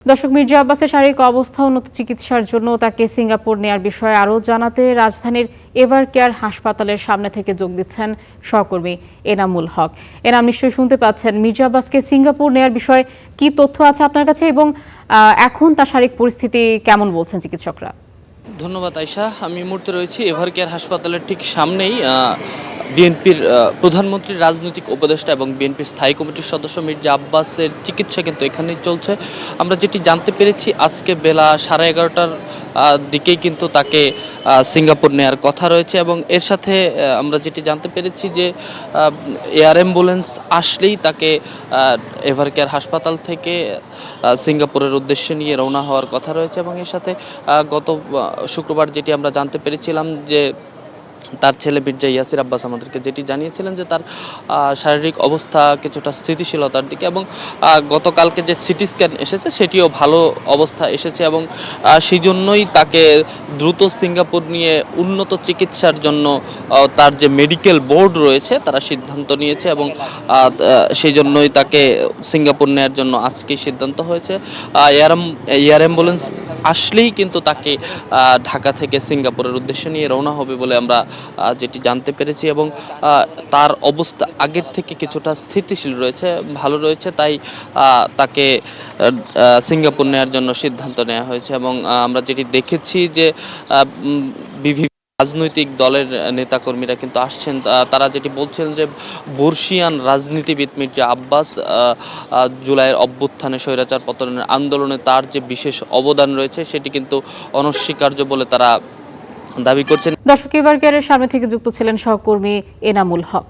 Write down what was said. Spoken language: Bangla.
দর্শক, মির্জা আব্বাসের শারীরিক অবস্থা উন্নত চিকিৎসার জন্য তাকে সিঙ্গাপুর নেয়ার বিষয়ে আরও জানাতে রাজধানীর এভার কেয়ার হাসপাতালের সামনে থেকে যোগ দিচ্ছেন সহকর্মী এনামুল হক। এনাম, নিশ্চয়ই শুনতে পাচ্ছেন, মির্জা আব্বাসকে সিঙ্গাপুর নেয়ার বিষয়ে কি তথ্য আছে আপনার কাছে এবং এখন তার শারীরিক পরিস্থিতি কেমন বলছেন চিকিৎসকরা? ধন্যবাদ আয়শা। আমি এই মুহূর্তে রয়েছি এভার কেয়ার হাসপাতালের ঠিক সামনেই। বিএনপির প্রধানমন্ত্রীর রাজনৈতিক উপদেষ্টা এবং বিএনপির স্থায়ী কমিটির সদস্য মির্জা আব্বাসের চিকিৎসা কিন্তু এখানেই চলছে। আমরা যেটি জানতে পেরেছি, আজকে বেলা 11:30টার দিকেই কিন্তু তাকে সিঙ্গাপুর নেয়ার কথা রয়েছে এবং এর সাথে আমরা যেটি জানতে পেরেছি যে এয়ার অ্যাম্বুলেন্স আসলেই তাকে এভার কেয়ার হাসপাতাল থেকে সিঙ্গাপুরের উদ্দেশ্যে নিয়ে রওনা হওয়ার কথা রয়েছে। এবং এর সাথে গত শুক্রবার যেটি আমরা জানতে পেরেছিলাম যে তার ছেলে মির্জা ইয়াসির আব্বাস আমাদেরকে যেটি জানিয়েছিলেন যে তার শারীরিক অবস্থা কিছুটা স্থিতিশীলতার দিকে এবং গতকালকে যে সিটি স্ক্যান এসেছে সেটিও ভালো অবস্থা এসেছে এবং সেই জন্যই তাকে দ্রুত সিঙ্গাপুর নিয়ে উন্নত চিকিৎসার জন্য তার যে মেডিকেল বোর্ড রয়েছে তারা সিদ্ধান্ত নিয়েছে এবং সেই জন্যই তাকে সিঙ্গাপুর নেওয়ার জন্য আজকেই সিদ্ধান্ত হয়েছে। এয়ার অ্যাম্বুলেন্স আসলেই কিন্তু তাকে ঢাকা থেকে সিঙ্গাপুরের উদ্দেশ্যে নিয়ে রওনা হবে বলে আমরা যেটি জানতে পেরেছি এবং তার অবস্থা আগের থেকে কিছুটা স্থিতিশীল রয়েছে, ভালো রয়েছে, তাই তাকে সিঙ্গাপুর নেওয়ার জন্য সিদ্ধান্ত নেওয়া হয়েছে। এবং আমরা যেটি দেখেছি যে বিভিন্ন রাজনৈতিক দলের নেতাকর্মীরা কিন্তু আসছেন, তারা যেটি বলছেন যে বর্ষিয়ান রাজনীতিবিদ মির্জা আব্বাস জুলাইয়ের অভ্যুত্থানে স্বৈরাচার পতনের আন্দোলনে তার যে বিশেষ অবদান রয়েছে সেটি কিন্তু অনস্বীকার্য বলে তারা দাবি করছেন। দর্শক, এভার কেয়ারের সামনে থেকে যুক্ত ছিলেন সহকর্মী এনামুল হক।